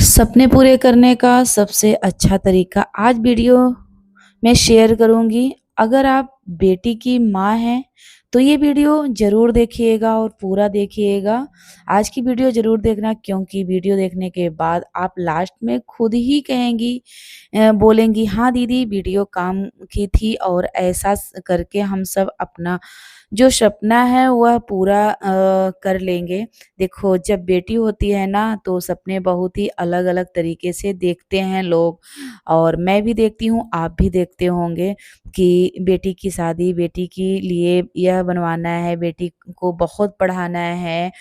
सपने पूरे करने का सबसे अच्छा तरीका आज वीडियो में शेयर करूँगी। अगर आप बेटी की माँ हैं, तो ये वीडियो ज़रूर देखिएगा और पूरा देखिएगा। आज की वीडियो ज़रूर देखना, क्योंकि वीडियो देखने के बाद आप लास्ट में खुद ही कहेंगी, बोलेंगी, हाँ दीदी वीडियो काम की थी और ऐसा करके हम सब अपना जो सपना है वह पूरा कर लेंगे। देखो, जब बेटी होती है ना, तो सपने बहुत ही अलग-अलग तरीके से देखते हैं लोग, और मैं भी देखती हूँ, आप भी देखते होंगे कि बेटी की शादी, बेटी के लिए यह बनवाना है, बेटी को बहुत पढ़ाना है,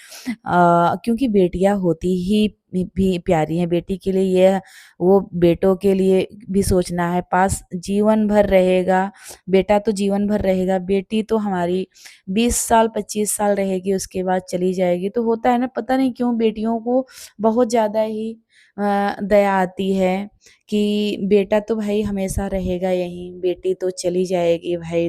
क्योंकि बेटियाँ होती ही भी प्यारी हैं। बेटी के लिए यह वो बेटों के लिए भी सोचना है, पास जीवन भर रहेगा। बेटा तो जीवन भर रहेगा, बेटी तो हमारी 20 साल 25 साल रहेगी, उसके बाद चली जाएगी। तो होता है ना, पता नहीं क्यों बेटियों को बहुत ज़्यादा ही दया आती है कि बेटा तो भाई हमेशा रहेगा यहीं, बेटी तो चली जाएगी भाई,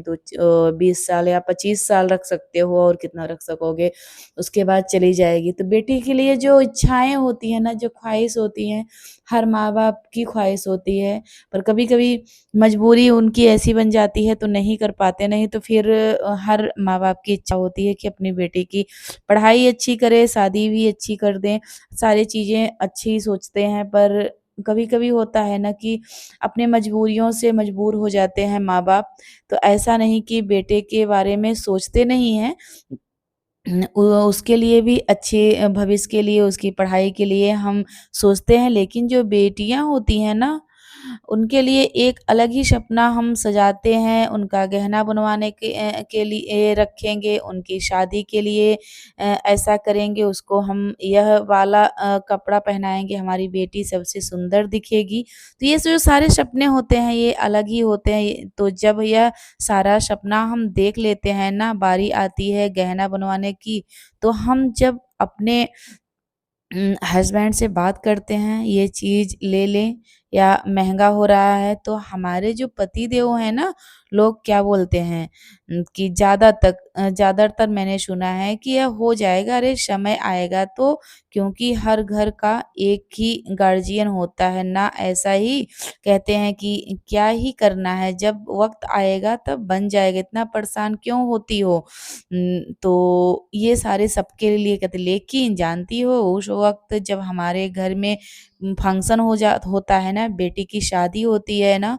20 साल या 25 साल रख सकते हो, और कितना रख सकोगे, उसके बाद चली जाएगी। तो बेटी के लिए जो इच्छाएँ होती हैं ना, जो ख्वाहिश होती हैं, हर माँ-बाप की ख्वाहिश होती है, पर कभी-कभी मजबूरी उनकी ऐसी बन जाती है तो नहीं कर पाते, नहीं तो फिर हर माँ-बाप की इच्छा होती है कि अपनी बेटी की पढ़ाई अच्छी करें, शादी भी अच्छी कर दें, सारी चीज़ें अच्छी सोचते हैं। पर कभी-कभी होता है ना कि अपने मजबूरियों से मजबूर हो जाते हैं माँ-बाप, तो ऐसा नहीं कि बेटे के बारे में सोचते नहीं हैं। उसके लिए भी अच्छे भविष्य के लिए, उसकी पढ़ाई के लिए हम सोचते हैं, लेकिन जो बेटियाँ होती हैं ना, उनके लिए एक अलग ही सपना हम सजाते हैं। उनका गहना बनवाने के लिए रखेंगे, उनकी शादी के लिए ऐसा करेंगे, उसको हम यह वाला कपड़ा पहनाएँगे, हमारी बेटी सबसे सुंदर दिखेगी। तो ये जो सारे सपने होते हैं, ये अलग ही होते हैं। तो जब यह सारा सपना हम देख लेते हैं ना, बारी आती है गहना बनवाने की, तो हम जब अपने हस्बैंड से बात करते हैं, ये चीज़ ले लें या महँगा हो रहा है, तो हमारे जो पतिदेव हैं ना, लोग क्या बोलते हैं कि ज़्यादातर मैंने सुना है कि यह हो जाएगा, अरे समय आएगा तो, क्योंकि हर घर का एक ही गार्जियन होता है ना, ऐसा ही कहते हैं कि क्या ही करना है, जब वक़्त आएगा तब बन जाएगा, इतना परेशान क्यों होती हो? तो ये सारे सबके लिए कहते, लेकिन जानती हो उस वक़्त जब हमारे घर में फंक्शन होता है ना, बेटी की शादी होती है ना,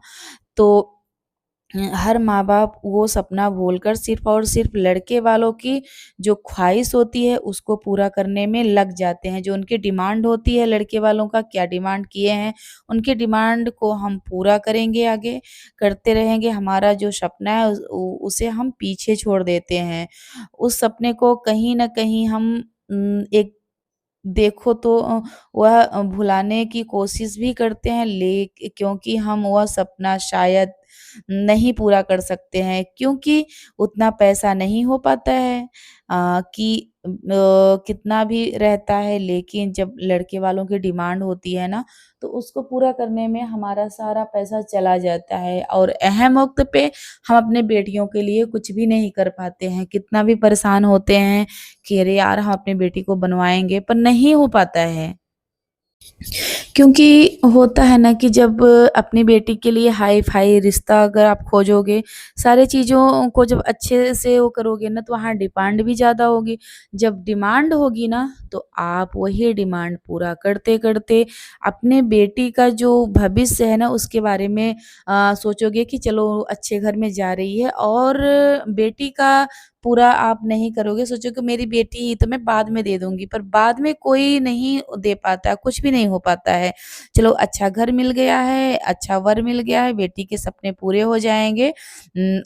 तो हर माँ-बाप वो सपना भूलकर सिर्फ़ और सिर्फ़ लड़के वालों की जो ख़्वाहिश होती है उसको पूरा करने में लग जाते हैं। जो उनकी डिमांड होती है, लड़के वालों का क्या डिमांड किए हैं, उनकी डिमांड को हम पूरा करेंगे आगे, करते रहेंगे। हमारा जो सपना है उसे हम पीछे छोड़ देते हैं। उस सपने को कहीं न कहीं हम एक देखो तो वह भुलाने की कोशिश भी करते हैं, क्योंकि हम वह सपना शायद नहीं पूरा कर सकते हैं, क्योंकि उतना पैसा नहीं हो पाता है कि कितना भी रहता है, लेकिन जब लड़के वालों की डिमांड होती है ना, तो उसको पूरा करने में हमारा सारा पैसा चला जाता है, और अहम वक़्त पे हम अपने बेटियों के लिए कुछ भी नहीं कर पाते हैं। कितना भी परेशान होते हैं कि अरे यार! हम अपनी बेटी को बनवाएँगे, पर नहीं हो पाता है। क्योंकि होता है ना कि जब अपनी बेटी के लिए हाई-फ़ाई रिश्ता अगर आप खोजोगे, सारी चीज़ों को जब अच्छे से वो करोगे ना, तो वहाँ डिमांड भी ज़्यादा होगी। जब डिमांड होगी ना, तो आप वही डिमांड पूरा करते-करते अपने बेटी का जो भविष्य है ना, उसके बारे में सोचोगे कि चलो अच्छे घर में जा रही है, और बेटी का पूरा आप नहीं करोगे, सोचो कि मेरी बेटी ही तो मैं बाद में दे दूँगी, पर बाद में कोई नहीं दे पाता, कुछ भी नहीं हो पाता है। चलो अच्छा घर मिल गया है, अच्छा वर मिल गया है, बेटी के सपने पूरे हो जाएँगे।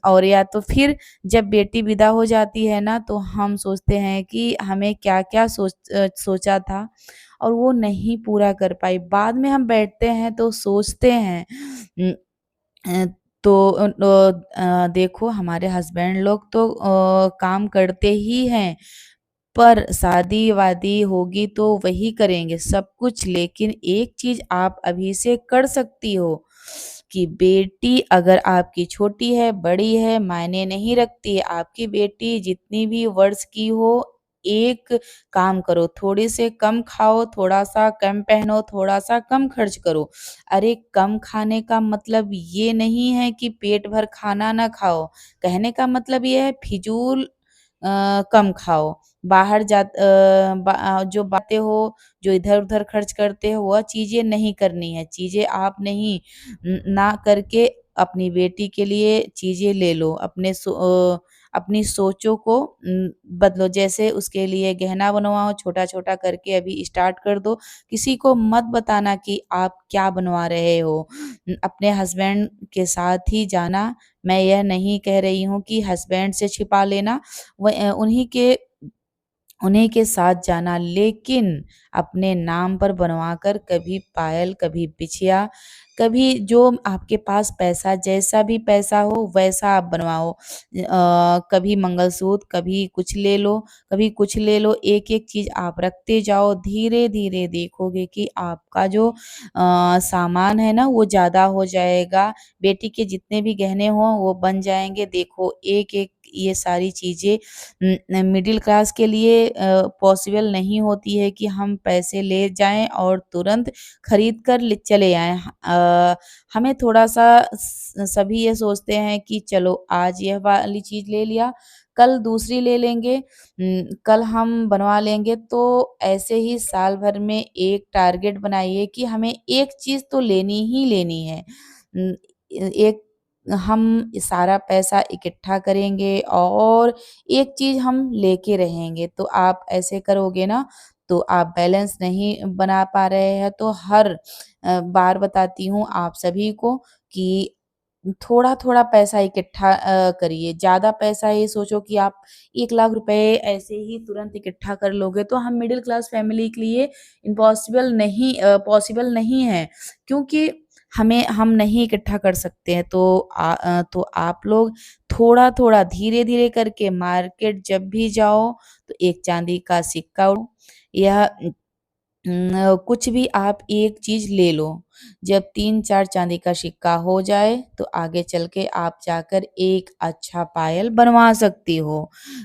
और या तो फिर जब बेटी विदा हो जाती है ना, तो हम सोचते हैं कि हमें क्या-क्या सोचा था और वो नहीं पूरा कर पाई। बाद में हम बैठते हैं तो सोचते हैं उम, अ, तो देखो हमारे हस्बैंड लोग तो काम करते ही हैं, पर शादी-वादी होगी तो वही करेंगे सब कुछ। लेकिन एक चीज़ आप अभी से कर सकती हो कि बेटी अगर आपकी छोटी है, बड़ी है, मायने नहीं रखती है। आपकी बेटी जितनी भी वर्ष की हो, एक काम करो, थोड़े से कम खाओ, थोड़ा-सा कम पहनो, थोड़ा-सा कम खर्च करो। अरे! कम खाने का मतलब ये नहीं है कि पेट भर खाना ना खाओ। कहने का मतलब ये है फिजूल कम खाओ। बाहर जो बातें हो, जो इधर-उधर खर्च करते हो, वह चीज़ें नहीं करनी है। चीज़ें आप नहीं ना करके अपनी बेटी के लिए चीज़ें ले लो। अपनी सोचों को बदलो। जैसे उसके लिए गहना बनवाओ, छोटा-छोटा करके अभी स्टार्ट कर दो। किसी को मत बताना कि आप क्या बनवा रहे हो। अपने हस्बैंड के साथ ही जाना। मैं यह नहीं कह रही हूँ कि हस्बैंड से छिपा लेना। उन्हीं के साथ जाना, लेकिन अपने नाम पर बनवाकर कभी पायल, कभी बिछिया, कभी जो आपके पास पैसा जैसा भी पैसा हो वैसा आप बनवाओ। कभी मंगलसूत्र, कभी कुछ ले लो, कभी कुछ ले लो, एक-एक चीज़ आप रखते जाओ। धीरे-धीरे देखोगे कि आपका जो सामान है ना वो ज़्यादा हो जाएगा। बेटी के जितने भी गहने हों वो बन जाएँगे। देखो एक-एक ये सारी चीज़ें मिडिल क्लास के लिए पॉसिबल नहीं होती है कि हम पैसे ले जाएँ और तुरंत खरीद कर ले चले आएँ। हमें थोड़ा-सा सभी ये सोचते हैं कि चलो आज यह वाली चीज़ ले लिया, कल दूसरी ले लेंगे, कल हम बनवा लेंगे। तो ऐसे ही साल भर में एक टारगेट बनाइए कि हमें एक चीज़ तो लेनी ही लेनी है। एक हम सारा पैसा इकट्ठा करेंगे और एक चीज़ हम लेके रहेंगे। तो आप ऐसे करोगे ना, तो आप बैलेंस नहीं बना पा रहे हैं। तो हर बार बताती हूँ आप सभी को कि थोड़ा-थोड़ा पैसा इकट्ठा करिए। ज़्यादा पैसा ये सोचो कि आप 1 लाख रुपए ऐसे ही तुरंत इकट्ठा कर लोगे, तो हम मिडल क्लास फैमिली के लिए पॉसिबल नहीं है। क्योंकि हम नहीं इकट्ठा कर सकते हैं। तो आप लोग थोड़ा-थोड़ा, धीरे-धीरे करके मार्केट जब भी जाओ, तो एक चाँदी का सिक्का या कुछ भी आप एक चीज़ ले लो। जब 3-4 चाँदी का सिक्का हो जाए, तो आगे चल के आप जाकर एक अच्छा पायल बनवा सकती हो।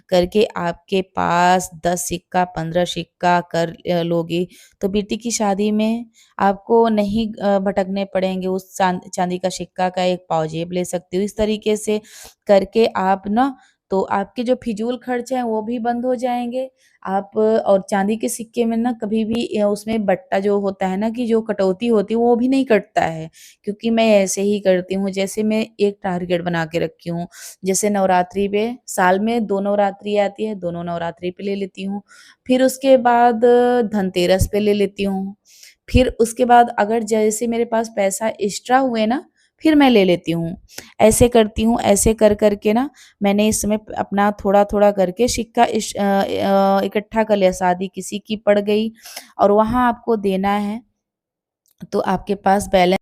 करके आपके पास 10 सिक्का, 15 सिक्का कर लोगी, तो बेटी की शादी में आपको नहीं भटकने पड़ेंगे। उस चाँदी का सिक्का का एक पाजेब ले सकती हो। इस तरीके से करके आप ना, तो आपके जो फिजूल खर्च हैं, वो भी बंद हो जाएँगे। आप और चाँदी के सिक्के में ना कभी भी उसमें बट्टा जो होता है ना, कि जो कटौती होती है वो भी नहीं कटता है, क्योंकि मैं ऐसे ही करती हूँ। जैसे मैं एक टारगेट बना के रखी हूँ, जैसे नवरात्रि पे साल में 2 नवरात्रि आती है, दोनों नवरात्रि पे ले लेती हूँ। फिर उसके बाद धनतेरस पे ले लेती हूँ। फिर उसके बाद अगर जैसे मेरे पास पैसा एक्स्ट्रा हुए ना, फिर मैं ले लेती हूँ। ऐसे करती हूँ, ऐसे कर के ना मैंने इस समय अपना थोड़ा-थोड़ा करके सिक्का इकट्ठा कर लिया। शादी किसी की पड़ गई और वहाँ आपको देना है, तो आपके पास बैलेंस।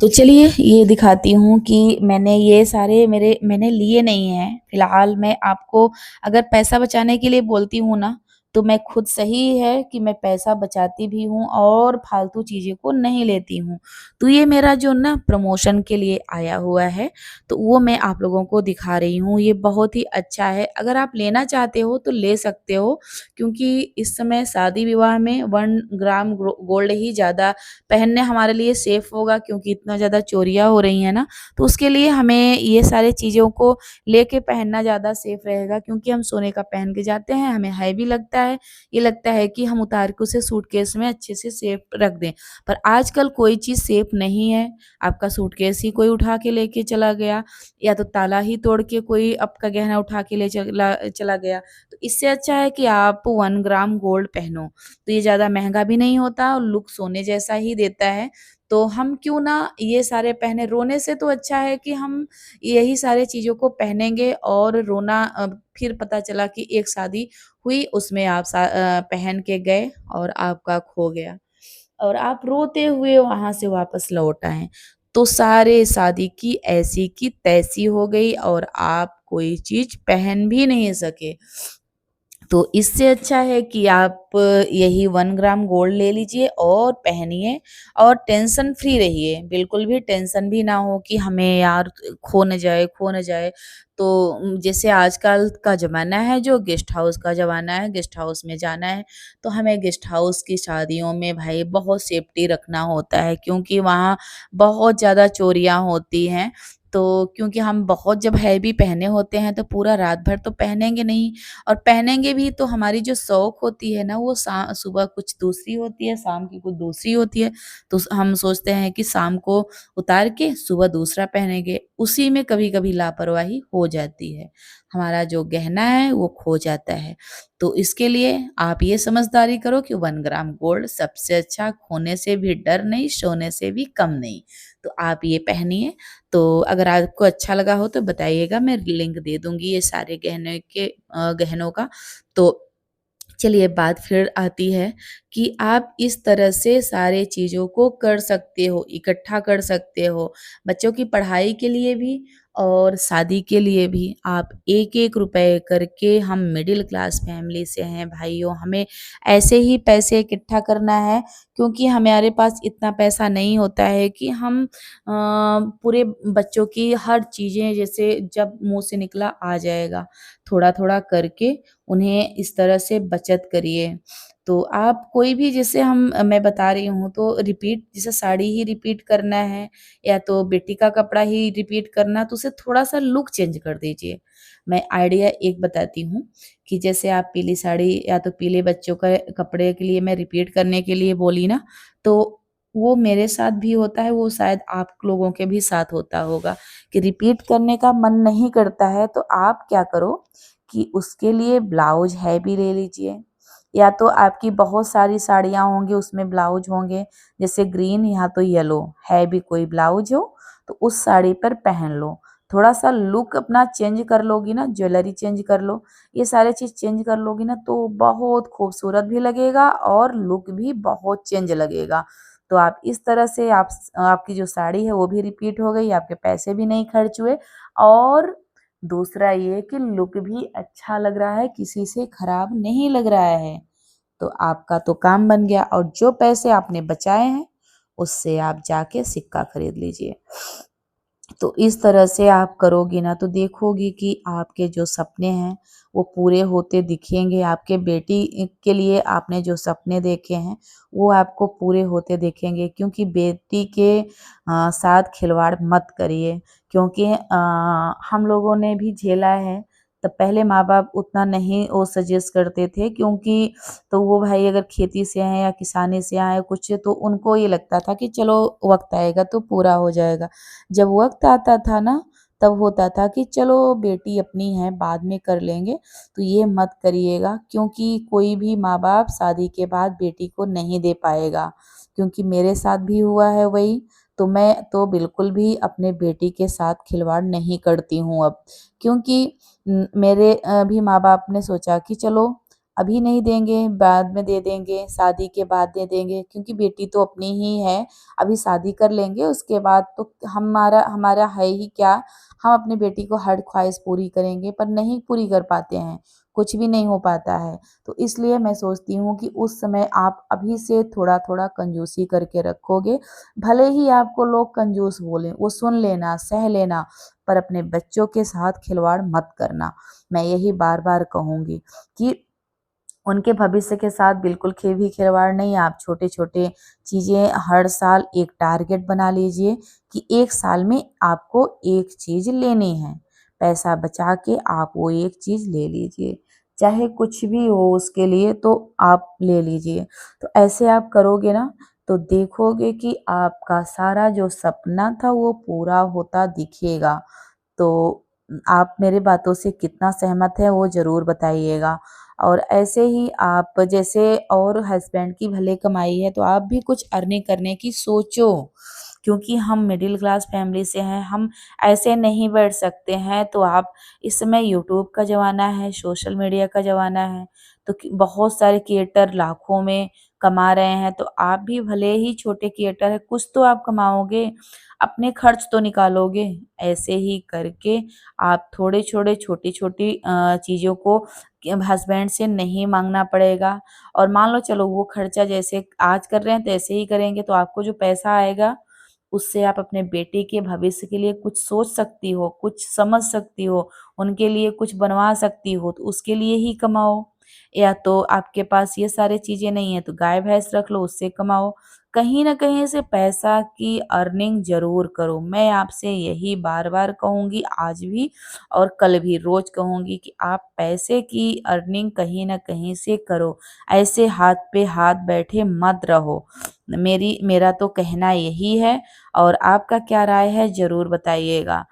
तो चलिए ये दिखाती हूँ कि मैंने ये सारे मैंने लिए नहीं हैं। फ़िलहाल मैं आपको अगर पैसा बचाने के लिए बोलती हूँ ना, तो मैं खुद सही है कि मैं पैसा बचाती भी हूँ और फ़ालतू चीज़ों को नहीं लेती हूँ। तो ये मेरा जो ना प्रमोशन के लिए आया हुआ है, तो वो मैं आप लोगों को दिखा रही हूँ। ये बहुत ही अच्छा है, अगर आप लेना चाहते हो तो ले सकते हो, क्योंकि इस समय शादी-विवाह में 1 ग्राम गोल्ड ही ज़्यादा पहनने हमारे लिए सेफ होगा, क्योंकि इतना ज़्यादा चोरियाँ हो रही हैं ना, तो उसके लिए हमें ये सारी चीज़ों को लेके पहनना ज़्यादा सेफ रहेगा, क्योंकि हम सोने का पहन के जाते हैं, हमें हैवी लगता है, ये लगता है कि हम उतार के उसे सूटकेस में अच्छे से सेफ रख दें। पर आजकल कोई चीज़ सेफ नहीं है, आपका सूटकेस ही कोई उठा के लेके चला गया या तो ताला ही तोड़ के कोई आपका गहना उठा के ले चला चला गया। तो इससे अच्छा है कि आप 1 ग्राम गोल्ड पहनो, तो ये ज़्यादा महँगा भी नहीं होता और लुक सोने जैसा ही देता है। तो हम क्यों ना ये सारे पहने, रोने से तो अच्छा है कि हम यही सारे चीज़ों को पहनेंगे और रोना फिर पता चला कि एक शादी हुई उसमें आप पहन के गए और आपका खो गया और आप रोते हुए वहाँ से वापस लौट आए। तो सारे शादी की ऐसी की तैसी हो गई और आप कोई चीज़ पहन भी नहीं सके। तो इससे अच्छा है कि आप यही 1 ग्राम गोल्ड ले लीजिए और पहनिए और टेंशन फ्री रहिए। बिल्कुल भी टेंशन भी ना हो कि हमें यार खो न जाए। तो जैसे आजकल का ज़माना है जो गेस्ट हाउस का ज़माना है, गेस्ट हाउस में जाना है, तो हमें गेस्ट हाउस की शादियों में भाई बहुत सेफ्टी रखना होता है क्योंकि वहाँ बहुत ज़्यादा चोरियाँ होती हैं। तो क्योंकि हम बहुत जब हैवी पहने होते हैं तो पूरा रात भर तो पहनेंगे नहीं और पहनेंगे भी तो हमारी जो शौक होती है ना वो सुबह कुछ दूसरी होती है, शाम की कुछ दूसरी होती है। तो हम सोचते हैं कि शाम को उतार के सुबह दूसरा पहनेंगे, उसी में कभी-कभी लापरवाही हो जाती है। हमारा जो गहना है वो खो जाता है। तो इसके लिए आप ये समझदारी करो कि 1 ग्राम गोल्ड सबसे अच्छा, खोने से भी डर नहीं, सोने से भी कम नहीं। तो आप ये पहनिए। तो अगर आपको अच्छा लगा हो तो बताइएगा, मैं लिंक दे दूँगी ये सारे गहनों का। तो चलिए बात फिर आती है कि आप इस तरह से सारे चीज़ों को कर सकते हो, इकट्ठा कर सकते हो। बच्चों की पढ़ाई के लिए भी और शादी के लिए भी आप एक-एक रुपए करके, हम मिडिल क्लास फैमिली से हैं भाइयों, हमें ऐसे ही पैसे इकट्ठा करना है क्योंकि हमारे पास इतना पैसा नहीं होता है कि हम पूरे बच्चों की हर चीज़ें जैसे जब मुँह से निकला आ जाएगा। थोड़ा-थोड़ा करके उन्हें इस तरह से बचत करिए। तो आप कोई भी जैसे मैं बता रही हूँ तो रिपीट, जैसे साड़ी ही रिपीट करना है या तो बेटी का कपड़ा ही रिपीट करना, तो उसे थोड़ा-सा लुक चेंज कर दीजिए। मैं आइडिया एक बताती हूँ कि जैसे आप पीली साड़ी या तो पीले बच्चों का कपड़े के लिए मैं रिपीट करने के लिए बोली ना, तो वो मेरे साथ भी होता है, वो शायद आप लोगों के भी साथ होता होगा कि रिपीट करने का मन नहीं करता है, तो आप क्या करो कि उसके लिए ब्लाउज़ हैवी ले लीजिए या तो आपकी बहुत सारी साड़ियाँ होंगी उसमें ब्लाउज़ होंगे, जैसे ग्रीन या तो येलो हैवी कोई ब्लाउज़ हो तो उस साड़ी पर पहन लो। थोड़ा-सा लुक अपना चेंज कर लोगी ना, ज्वेलरी चेंज कर लो, ये सारी चीज़ चेंज कर लोगी ना तो बहुत खूबसूरत भी लगेगा और लुक भी बहुत चेंज लगेगा। तो आप इस तरह से आपकी जो साड़ी है वो भी रिपीट हो गई, आपके पैसे भी नहीं खर्च हुए और दूसरा ये कि लुक भी अच्छा लग रहा है, किसी से खराब नहीं लग रहा है। तो आपका तो काम बन गया और जो पैसे आपने बचाए हैं, उससे आप जाके सिक्का खरीद लीजिए। तो इस तरह से आप करोगी ना तो देखोगी कि आपके जो सपने हैं वो पूरे होते दिखेंगे। आपके बेटी के लिए आपने जो सपने देखे हैं वो आपको पूरे होते दिखेंगे क्योंकि बेटी के साथ खिलवाड़ मत करिए क्योंकि हम लोगों ने भी झेला है। तो पहले माँ-बाप उतना नहीं वो सजेस्ट करते थे क्योंकि तो वो भाई अगर खेती से हैं या किसानी से आए कुछ तो उनको ये लगता था कि चलो वक़्त आएगा तो पूरा हो जाएगा। जब वक़्त आता था ना, तब होता था कि चलो बेटी अपनी है, बाद में कर लेंगे, तो ये मत करिएगा क्योंकि कोई भी माँ-बाप शादी के बाद बेटी को नहीं दे पाएगा। क्योंकि मेरे साथ भी हुआ है वही, तो मैं तो बिल्कुल भी अपने बेटी के साथ खिलवाड़ नहीं करती हूँ अब। क्योंकि मेरे भी माँ-बाप ने सोचा कि चलो अभी नहीं देंगे, बाद में दे देंगे, शादी के बाद दे देंगे क्योंकि बेटी तो अपनी ही है। अभी शादी कर लेंगे उसके बाद तो हमारा हमारा है ही क्या, हम अपनी बेटी को हर ख्वाहिश पूरी करेंगे पर नहीं पूरी कर पाते हैं, कुछ भी नहीं हो पाता है। तो इसलिए मैं सोचती हूँ कि उस समय आप अभी से थोड़ा-थोड़ा कंजूसी करके रखोगे, भले ही आपको लोग कंजूस बोलें, वो सुन लेना, सह लेना, पर अपने बच्चों के साथ खिलवाड़ मत करना। मैं यही बार-बार कहूँगी कि उनके भविष्य के साथ बिल्कुल भी खिलवाड़ नहीं, आप छोटे-छोटे चीज़ें हर साल एक टारगेट बना लीजिए कि 1 साल में आपको एक चीज़ लेनी है। पैसा बचा के आप वो एक चीज़ ले लीजिए। चाहे कुछ भी हो उसके लिए तो आप ले लीजिए। तो ऐसे आप करोगे ना तो देखोगे कि आपका सारा जो सपना था वो पूरा होता दिखेगा। तो आप मेरी बातों से कितना सहमत हैं वो ज़रूर बताइएगा। और ऐसे ही आप जैसे और हस्बैंड की भले कमाई है तो आप भी कुछ अर्निंग करने की सोचो। क्योंकि हम मिडिल क्लास फैमिली से हैं, हम ऐसे नहीं बैठ सकते हैं। तो आप इस समय यूट्यूब का ज़माना है, सोशल मीडिया का ज़माना है, तो कि बहुत सारे क्रिएटर लाखों में कमा रहे हैं, तो आप भी भले ही छोटे क्रिएटर हैं, कुछ तो आप कमाओगे, अपने खर्च तो निकालोगे। ऐसे ही करके आप थोड़े-छोड़े, छोटी-छोटी चीज़ों को हस्बैंड से नहीं माँगना पड़ेगा। और मान लो चलो वो खर्चा जैसे आज कर रहे हैं, तो ऐसे ही करेंगे, तो आपको जो पैसा आएगा उससे आप अपने बेटे के भविष्य के लिए कुछ सोच सकती हो, कुछ समझ सकती हो, उनके लिए कुछ बनवा सकती हो, तो उसके लिए ही कमाओ। या तो आपके पास ये सारी चीज़ें नहीं है तो गाय-भैंस रख लो, उससे कमाओ। कहीं न कहीं से पैसा की अर्निंग ज़रूर करो। मैं आपसे यही बार-बार कहूँगी, आज भी और कल भी, रोज़ कहूँगी कि आप पैसे की अर्निंग कहीं न कहीं से करो। ऐसे हाथ पे हाथ बैठे मत रहो। मेरा तो कहना यही है। और आपका क्या राय है ज़रूर बताइएगा।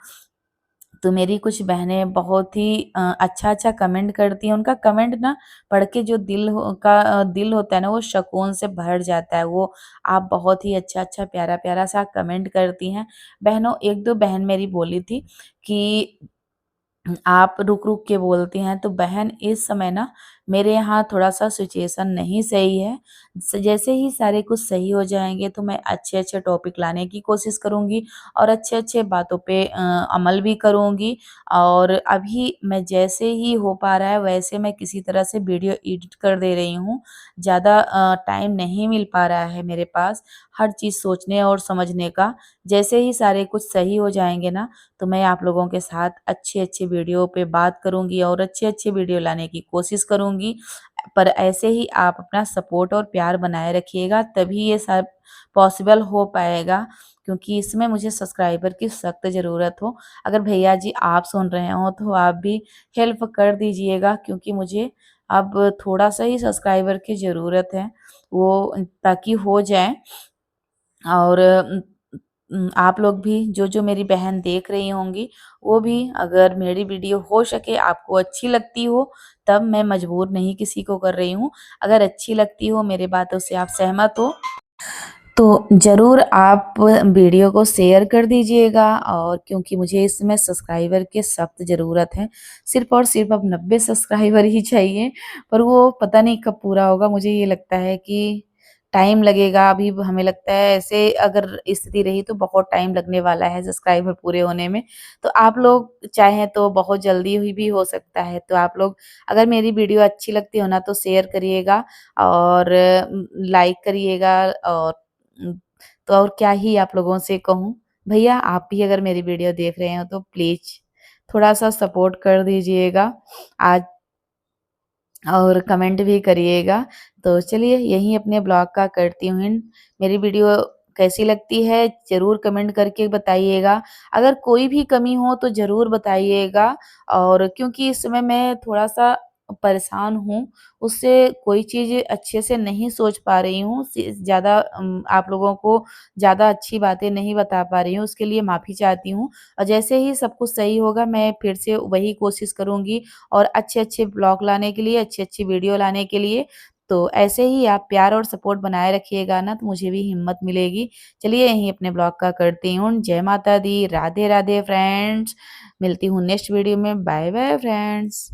तो मेरी कुछ बहनें बहुत ही अच्छा-अच्छा कमेंट करती हैं, उनका कमेंट ना पढ़ के जो दिल होता है ना वो सुकून से भर जाता है। वो आप बहुत ही अच्छा-अच्छा, प्यारा-प्यारा सा कमेंट करती हैं। बहनों 1-2 बहन मेरी बोली थी कि आप रुक-रुक के बोलती हैं, तो बहन इस समय ना मेरे यहाँ थोड़ा-सा सिचुएशन नहीं सही है। जैसे ही सारे कुछ सही हो जाएँगे तो मैं अच्छे-अच्छे टॉपिक लाने की कोशिश करूँगी और अच्छे-अच्छे बातों पे अमल भी करूँगी। और अभी मैं जैसे ही हो पा रहा है वैसे मैं किसी तरह से वीडियो एडिट कर दे रही हूँ। ज़्यादा टाइम नहीं मिल पा रहा है मेरे पास हर चीज़ सोचने और समझने का। जैसे ही सारे कुछ सही हो जाएँगे ना तो मैं आप लोगों के साथ अच्छे-अच्छे वीडियो पे बात करूँगी और अच्छे-अच्छे वीडियो लाने की कोशिश करूँगी। पर ऐसे ही आप अपना सपोर्ट और प्यार बनाए रखिएगा तभी ये सब पॉसिबल हो पाएगा, क्योंकि इसमें मुझे सब्सक्राइबर की सख्त ज़रूरत हो। अगर भैया जी आप सुन रहे हो तो आप भी हेल्प कर दीजिएगा, क्योंकि मुझे अब थोड़ा-सा ही सब्सक्राइबर की ज़रूरत है, वो ताकि हो जाए। और आप लोग भी जो-जो मेरी बहन देख रही होंगी, वो भी अगर मेरी वीडियो हो सके आपको अच्छी लगती हो, तब मैं मजबूर नहीं किसी को कर रही हूँ। अगर अच्छी लगती हो, मेरी बातों से आप सहमत हो, तो ज़रूर आप वीडियो को शेयर कर दीजिएगा। और क्योंकि मुझे इस समय सब्सक्राइबर की सख्त ज़रूरत है, सिर्फ़ और सिर्फ़ अब 90 सब्सक्राइबर ही चाहिए, पर वो पता नहीं कब पूरा होगा। मुझे ये लगता है कि टाइम लगेगा, अभी हमें लगता है ऐसे अगर स्थिति रही तो बहुत टाइम लगने वाला है सब्सक्राइबर पूरे होने में। तो आप लोग चाहें तो बहुत जल्दी ही भी हो सकता है। तो आप लोग अगर मेरी वीडियो अच्छी लगती हो ना तो शेयर करिएगा और लाइक करिएगा। और उम, तो और क्या ही आप लोगों से कहूँ। भैया आप भी अगर मेरी वीडियो देख रहे हो तो प्लीज़ थोड़ा-सा सपोर्ट कर दीजिएगा आज और कमेंट भी करिएगा। तो चलिए यहीं अपने ब्लॉग का करती हूँ एंड। मेरी वीडियो कैसी लगती है ज़रूर कमेंट करके बताइएगा। अगर कोई भी कमी हो तो ज़रूर बताइएगा। और क्योंकि इस समय मैं थोड़ा-सा परेशान हूँ, उससे कोई चीज़ अच्छे से नहीं सोच पा रही हूँ। ज़्यादा आप लोगों को ज़्यादा अच्छी बातें नहीं बता पा रही हूँ, उसके लिए माफ़ी चाहती हूँ। और जैसे ही सब कुछ सही होगा मैं फिर से वही कोशिश करूँगी और अच्छे-अच्छे ब्लॉग लाने के लिए, अच्छी-अच्छी वीडियो लाने के लिए। तो ऐसे ही आप प्यार और सपोर्ट बनाए रखिएगा ना तो मुझे भी हिम्मत मिलेगी। चलिए यहीं अपने ब्लॉग का करती हूँ। जय माता दी, राधे-राधे फ्रेंड्स। मिलती हूँ नेक्स्ट वीडियो में। Bye-bye friends.